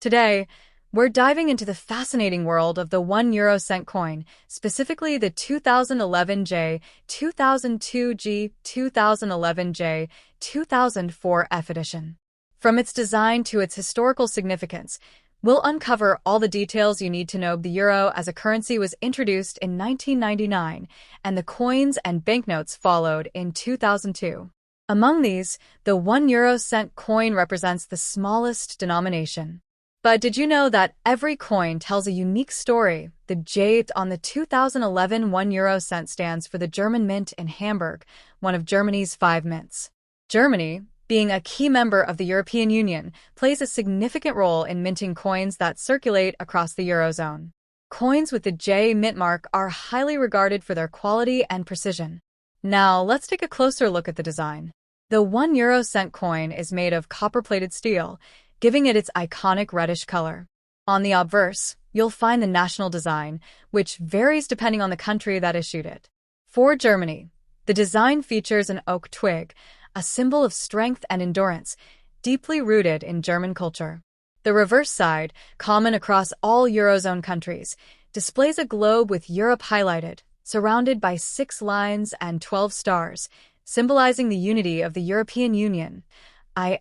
Today, we're diving into the fascinating world of the 1 euro cent coin, specifically the 2011J, 2002G, 2011J, 2004F edition. From its design to its historical significance, we'll uncover all the details you need to know. The euro as a currency was introduced in 1999, and the coins and banknotes followed in 2002. Among these, the 1 euro cent coin represents the smallest denomination. But did you know that every coin tells a unique story? The J on the 2011 1 euro cent stands for the German mint in Hamburg, one of Germany's 5 mints. Germany, being a key member of the European Union, plays a significant role in minting coins that circulate across the Eurozone. Coins with the J mint mark are highly regarded for their quality and precision. Now, let's take a closer look at the design. The 1 euro cent coin is made of copper-plated steel, giving it its iconic reddish color. On the obverse, you'll find the national design, which varies depending on the country that issued it. For Germany, the design features an oak twig, a symbol of strength and endurance, deeply rooted in German culture. The reverse side, common across all Eurozone countries, displays a globe with Europe highlighted, surrounded by 6 lines and 12 stars, symbolizing the unity of the European Union.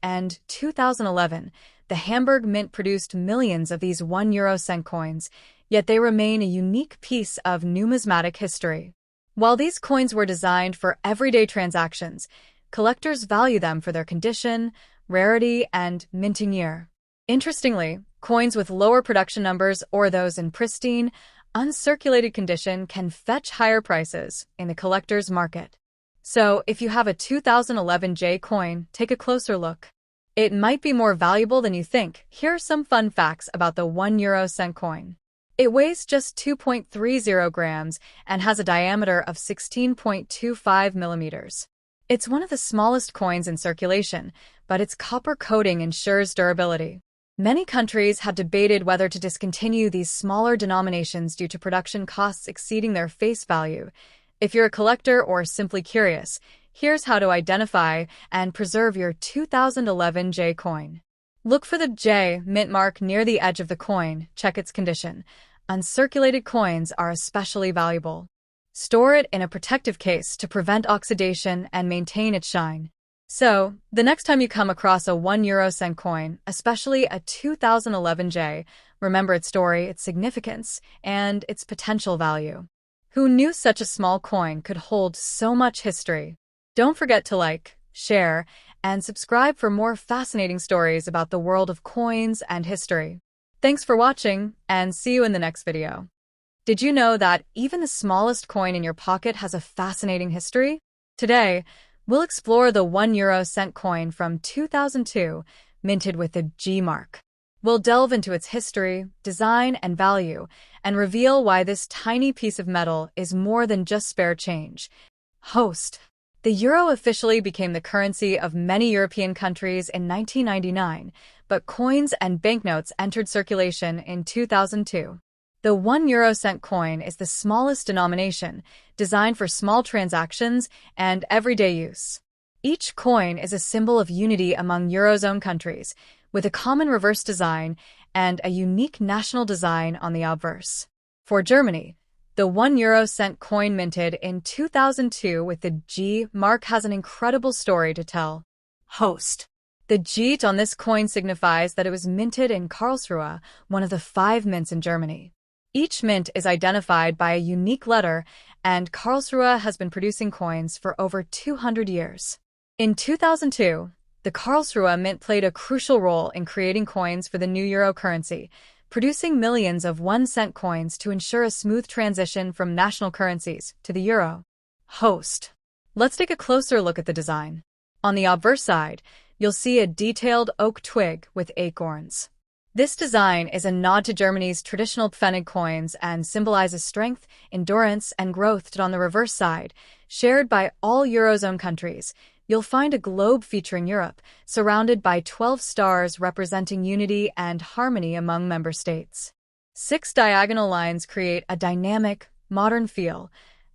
In 2011, the Hamburg Mint produced millions of these 1 euro cent coins, yet they remain a unique piece of numismatic history. While these coins were designed for everyday transactions, collectors value them for their condition, rarity, and minting year. Interestingly, coins with lower production numbers or those in pristine, uncirculated condition can fetch higher prices in the collector's market. So, if you have a 2011 J coin, take a closer look. It might be more valuable than you think. Here are some fun facts about the 1 euro cent coin. It weighs just 2.30 grams and has a diameter of 16.25 millimeters. It's one of the smallest coins in circulation, but its copper coating ensures durability. Many countries have debated whether to discontinue these smaller denominations due to production costs exceeding their face value. If you're a collector or simply curious, here's how to identify and preserve your 2011 J coin. Look for the J mint mark near the edge of the coin. Check its condition. Uncirculated coins are especially valuable. Store it in a protective case to prevent oxidation and maintain its shine. So, the next time you come across a 1 euro cent coin, especially a 2011 J, remember its story, its significance, and its potential value. Who knew such a small coin could hold so much history? Don't forget to like, share, and subscribe for more fascinating stories about the world of coins and history. Thanks for watching, and see you in the next video. Did you know that even the smallest coin in your pocket has a fascinating history? Today, we'll explore the 1 euro cent coin from 2002, minted with the G mark. We'll delve into its history, design, and value, and reveal why this tiny piece of metal is more than just spare change. Host. The euro officially became the currency of many European countries in 1999, but coins and banknotes entered circulation in 2002. The 1 euro cent coin is the smallest denomination, designed for small transactions and everyday use. Each coin is a symbol of unity among Eurozone countries, with a common reverse design and a unique national design on the obverse. For Germany, the 1 euro cent coin minted in 2002 with the G mark has an incredible story to tell. Host. The G on this coin signifies that it was minted in Karlsruhe, one of the 5 mints in Germany. Each mint is identified by a unique letter, and Karlsruhe has been producing coins for over 200 years. In 2002, the Karlsruhe Mint played a crucial role in creating coins for the new euro currency, producing millions of 1-cent coins to ensure a smooth transition from national currencies to the euro. Host. Let's take a closer look at the design. On the obverse side, you'll see a detailed oak twig with acorns. This design is a nod to Germany's traditional Pfennig coins and symbolizes strength, endurance, and growth. On the reverse side, shared by all Eurozone countries, you'll find a globe featuring Europe, surrounded by 12 stars representing unity and harmony among member states. 6 diagonal lines create a dynamic, modern feel,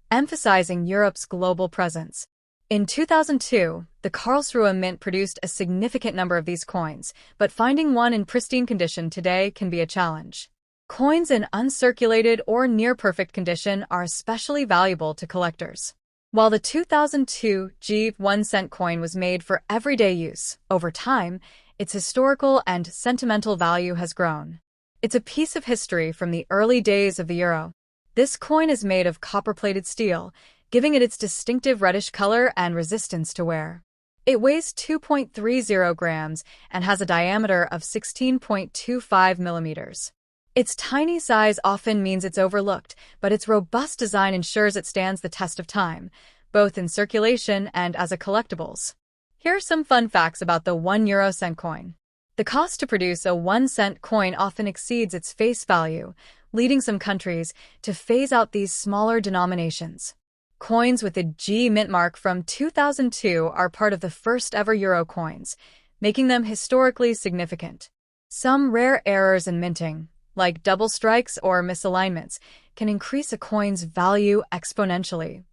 emphasizing Europe's global presence. In 2002, the Karlsruhe Mint produced a significant number of these coins, but finding one in pristine condition today can be a challenge. Coins in uncirculated or near-perfect condition are especially valuable to collectors. While the 2002 BlG 1-cent coin was made for everyday use, over time, its historical and sentimental value has grown. It's a piece of history from the early days of the euro. This coin is made of copper-plated steel, giving it its distinctive reddish color and resistance to wear. It weighs 2.30 grams and has a diameter of 16.25 millimeters. Its tiny size often means it's overlooked, but its robust design ensures it stands the test of time, both in circulation and as a collectibles. Here are some fun facts about the 1 euro cent coin. The cost to produce a 1-cent coin often exceeds its face value, leading some countries to phase out these smaller denominations. Coins with the G mint mark from 2002 are part of the first-ever euro coins, making them historically significant. Some rare errors in minting, like double strikes or misalignments, can increase a coin's value exponentially.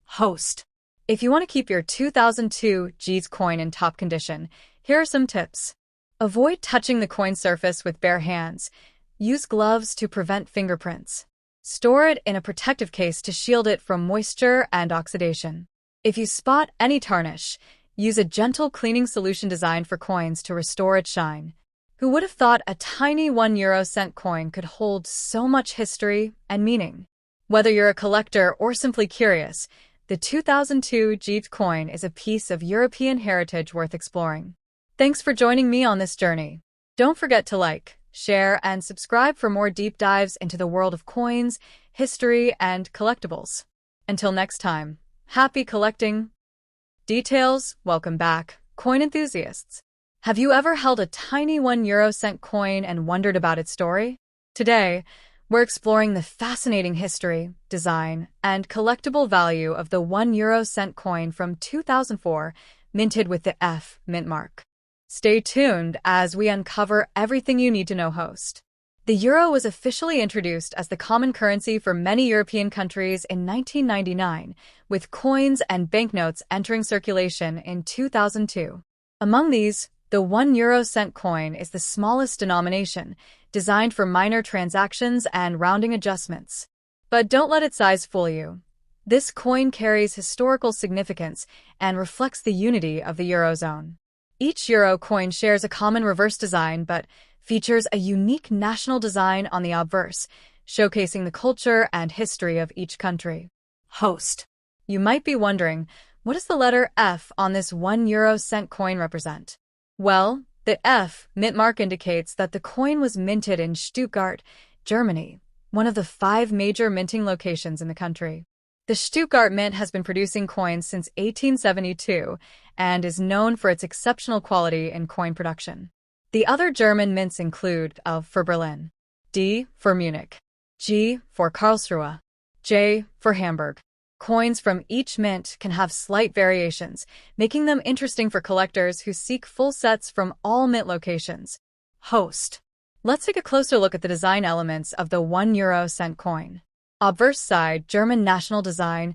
Host. If you want to keep your 2002 BlG's coin in top condition, here are some tips. Avoid touching the coin surface with bare hands. Use gloves to prevent fingerprints. Store it in a protective case to shield it from moisture and oxidation. If you spot any tarnish, use a gentle cleaning solution designed for coins to restore its shine. Who would have thought a tiny 1 euro cent coin could hold so much history and meaning? Whether you're a collector or simply curious, the 2002 BlG's coin is a piece of European heritage worth exploring. Thanks for joining me on this journey. Don't forget to like, share, and subscribe for more deep dives into the world of coins, history, and collectibles. Until next time, happy collecting! Details, welcome back, coin enthusiasts. Have you ever held a tiny 1 euro cent coin and wondered about its story? Today, we're exploring the fascinating history, design, and collectible value of the 1 euro cent coin from 2004, minted with the F mint mark. Stay tuned as we uncover everything you need to know. Host. The euro was officially introduced as the common currency for many European countries in 1999, with coins and banknotes entering circulation in 2002. Among these, the 1 euro cent coin is the smallest denomination, designed for minor transactions and rounding adjustments. But don't let its size fool you. This coin carries historical significance and reflects the unity of the Eurozone. Each euro coin shares a common reverse design but features a unique national design on the obverse, showcasing the culture and history of each country. Host. You might be wondering, what does the letter F on this 1 euro cent coin represent? Well, the F mint mark indicates that the coin was minted in Stuttgart, Germany, one of the 5 major minting locations in the country. The Stuttgart Mint has been producing coins since 1872 and is known for its exceptional quality in coin production. The other German mints include L for Berlin, D for Munich, G for Karlsruhe, J for Hamburg. Coins from each mint can have slight variations, making them interesting for collectors who seek full sets from all mint locations. Host. Let's take a closer look at the design elements of the 1 euro cent coin. Obverse side, German national design.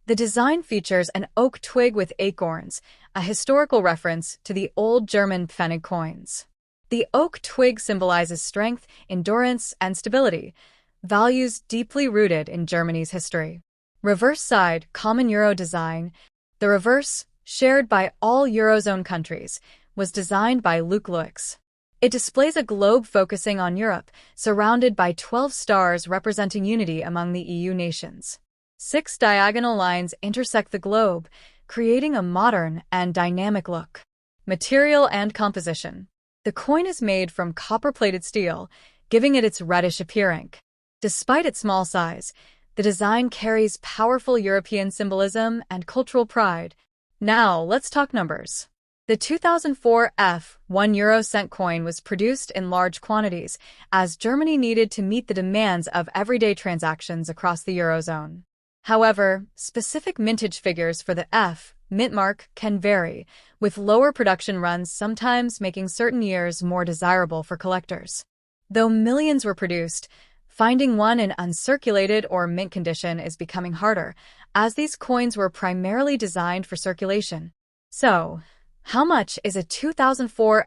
The design features an oak twig with acorns, a historical reference to the old German Pfennig coins. The oak twig symbolizes strength, endurance, and stability, values deeply rooted in Germany's history. Reverse side, common euro design. The reverse, shared by all Eurozone countries, was designed by Luc Luix. It displays a globe focusing on Europe, surrounded by 12 stars representing unity among the EU nations. 6 diagonal lines intersect the globe, creating a modern and dynamic look. Material and composition. The coin is made from copper-plated steel, giving it its reddish appearance. Despite its small size, the design carries powerful European symbolism and cultural pride. Now, let's talk numbers. The 2004 F 1 euro cent coin was produced in large quantities, as Germany needed to meet the demands of everyday transactions across the Eurozone. However, specific mintage figures for the F mint mark can vary, with lower production runs sometimes making certain years more desirable for collectors. Though millions were produced, Finding one in uncirculated or mint condition is becoming harder, as these coins were primarily designed for circulation. So, how much is a 2004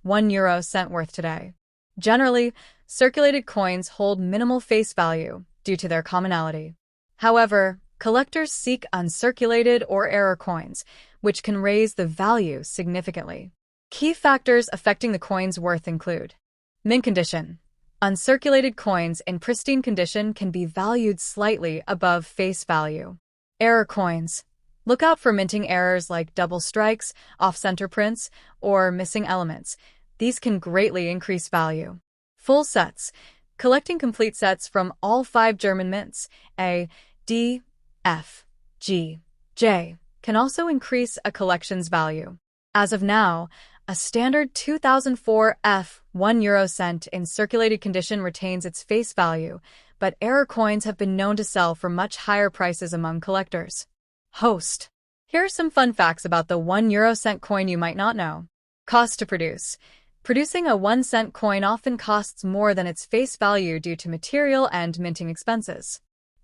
1 euro cent worth today? Generally, circulated coins hold minimal face value due to their commonality. However, collectors seek uncirculated or error coins, which can raise the value significantly. Key factors affecting the coin's worth include mint condition. Uncirculated coins in pristine condition can be valued slightly above face value. Error coins. Look out for minting errors like double strikes, off-center prints, or missing elements. These can greatly increase value. Full sets. Collecting complete sets from all 5 German mints, A, D, F, G, J, can also increase a collection's value. As of now, a standard 2004 1 euro cent in circulated condition retains its face value, but error coins have been known to sell for much higher prices among collectors. Host. Here are some fun facts about the 1 euro cent coin you might not know. Cost to produce. Producing a 1 cent coin often costs more than its face value due to material and minting expenses.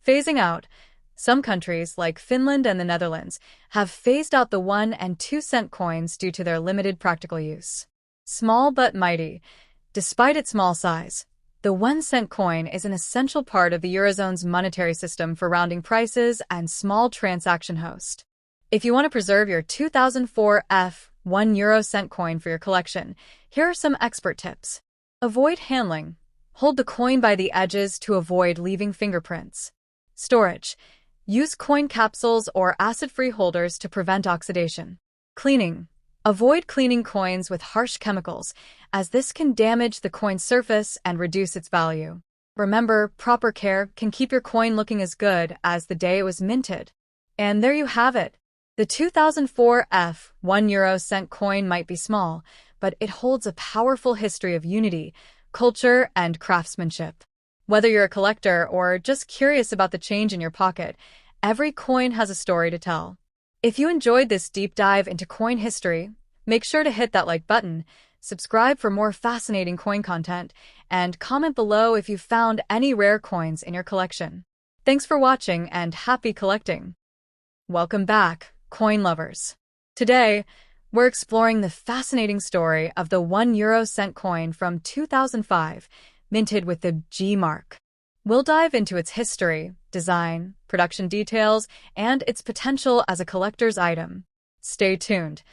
Phasing out. Some countries, like Finland and the Netherlands, have phased out the 1 and 2 cent coins due to their limited practical use. Small but mighty. Despite its small size, the 1 cent coin is an essential part of the Eurozone's monetary system for rounding prices and small transaction host. If you want to preserve your 2004 1 euro cent coin for your collection, here are some expert tips. Avoid handling. Hold the coin by the edges to avoid leaving fingerprints. Storage. Use coin capsules or acid-free holders to prevent oxidation. Cleaning. Avoid cleaning coins with harsh chemicals, as this can damage the coin's surface and reduce its value. Remember, proper care can keep your coin looking as good as the day it was minted. And there you have it. The 2004 1 euro cent coin might be small, but it holds a powerful history of unity, culture, and craftsmanship. Whether you're a collector or just curious about the change in your pocket, every coin has a story to tell. If you enjoyed this deep dive into coin history, make sure to hit that like button, subscribe for more fascinating coin content, and comment below if you found any rare coins in your collection. Thanks for watching and happy collecting! Welcome back, coin lovers! Today, we're exploring the fascinating story of the 1 euro cent coin from 2005, minted with the G mark. We'll dive into its history, design, production details, and its potential as a collector's item. Stay tuned.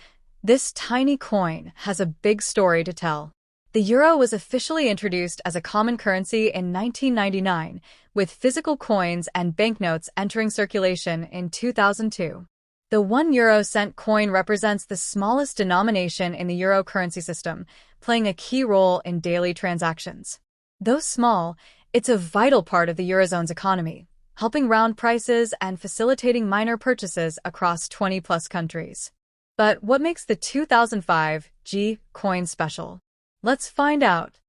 This tiny coin has a big story to tell. The euro was officially introduced as a common currency in 1999, with physical coins and banknotes entering circulation in 2002. The 1 euro cent coin represents the smallest denomination in the euro currency system, playing a key role in daily transactions. Though small, it's a vital part of the Eurozone's economy, helping round prices and facilitating minor purchases across 20-plus countries. But what makes the 2005 G coin special? Let's find out.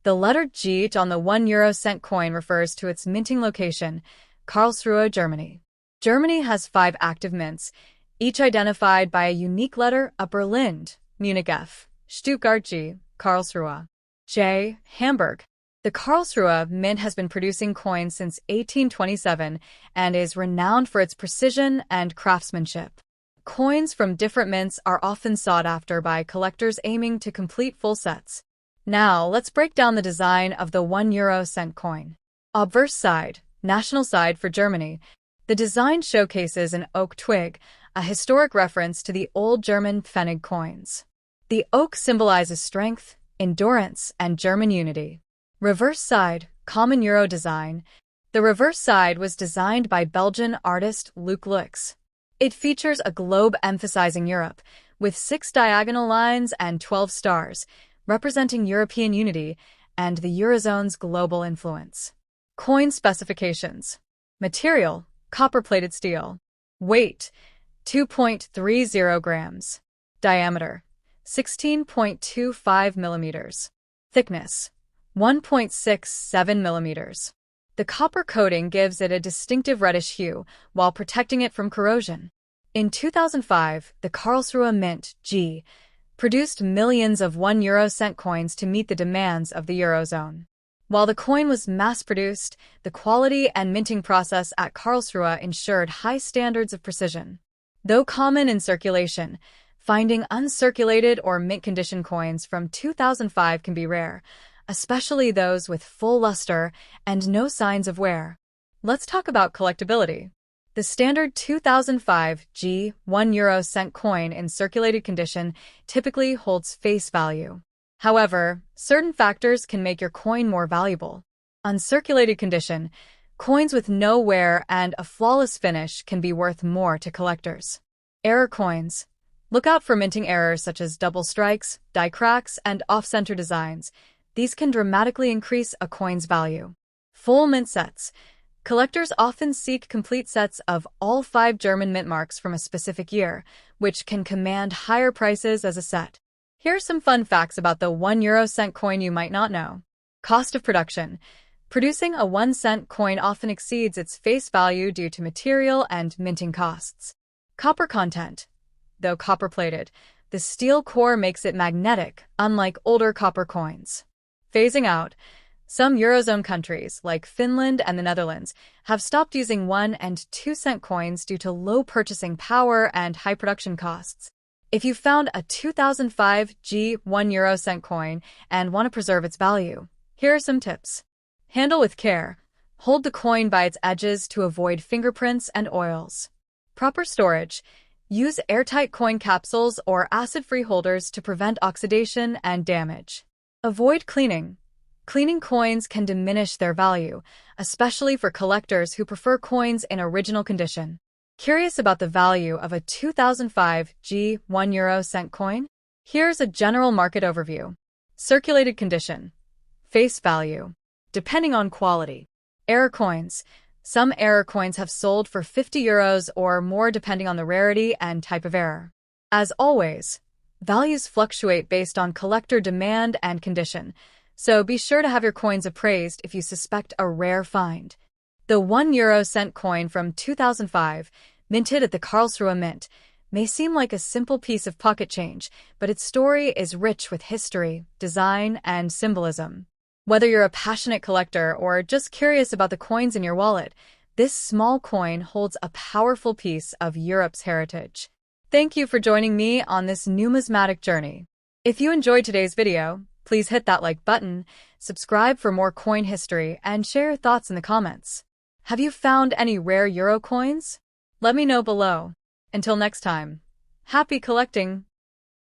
The letter G on the 1 euro cent coin refers to its minting location, Karlsruhe, Germany. Germany has 5 active mints, each identified by a unique letter: a Berlin, Munich F, Stuttgart G, Karlsruhe J, Hamburg. The Karlsruhe Mint has been producing coins since 1827 and is renowned for its precision and craftsmanship. Coins from different mints are often sought after by collectors aiming to complete full sets. Now, let's break down the design of the 1 euro cent coin. Obverse side, national side for Germany. The design showcases an oak twig, a historic reference to the old German Pfennig coins. The oak symbolizes strength, endurance, and German unity. Reverse side, common euro design. The reverse side was designed by Belgian artist Luc Lux. It features a globe emphasizing Europe, with 6 diagonal lines and 12 stars, representing European unity and the Eurozone's global influence. Coin specifications. Material: copper-plated steel. Weight: 2.30 grams. Diameter: 16.25 millimeters. Thickness: 1.67 millimeters. The copper coating gives it a distinctive reddish hue while protecting it from corrosion. In 2005, the Karlsruhe Mint, G, produced millions of 1 euro cent coins to meet the demands of the Eurozone. While the coin was mass-produced, the quality and minting process at Karlsruhe ensured high standards of precision. Though common in circulation, finding uncirculated or mint-condition coins from 2005 can be rare, especially those with full luster and no signs of wear. Let's talk about collectability. The standard 2005 G 1 euro cent coin in circulated condition typically holds face value. However, certain factors can make your coin more valuable. Uncirculated condition, coins with no wear and a flawless finish can be worth more to collectors. Error coins. Look out for minting errors such as double strikes, die cracks, and off-center designs. These can dramatically increase a coin's value. Full mint sets. Collectors often seek complete sets of all 5 German mint marks from a specific year, which can command higher prices as a set. Here are some fun facts about the 1 euro cent coin you might not know. Cost of production. Producing a 1 cent coin often exceeds its face value due to material and minting costs. Copper content. Though copper-plated, the steel core makes it magnetic, unlike older copper coins. Phasing out. Some Eurozone countries, like Finland and the Netherlands, have stopped using 1 and 2 cent coins due to low purchasing power and high production costs. If you found a 2005 G 1 euro cent coin and want to preserve its value, here are some tips. Handle with care. Hold the coin by its edges to avoid fingerprints and oils. Proper storage. Use airtight coin capsules or acid-free holders to prevent oxidation and damage. Avoid cleaning. Cleaning coins can diminish their value, especially for collectors who prefer coins in original condition. Curious about the value of a 2005 G 1 euro cent coin? Here's a general market overview. Circulated condition. Face value. Depending on quality. Error coins. Some error coins have sold for 50 euros or more depending on the rarity and type of error. As always, values fluctuate based on collector demand and condition, so be sure to have your coins appraised if you suspect a rare find. The 1 euro cent coin from 2005, minted at the Karlsruhe Mint, may seem like a simple piece of pocket change, but its story is rich with history, design, and symbolism. Whether you're a passionate collector or just curious about the coins in your wallet, this small coin holds a powerful piece of Europe's heritage. Thank you for joining me on this numismatic journey. If you enjoyed today's video, please hit that like button, subscribe for more coin history, and share your thoughts in the comments. Have you found any rare euro coins? Let me know below. Until next time, happy collecting!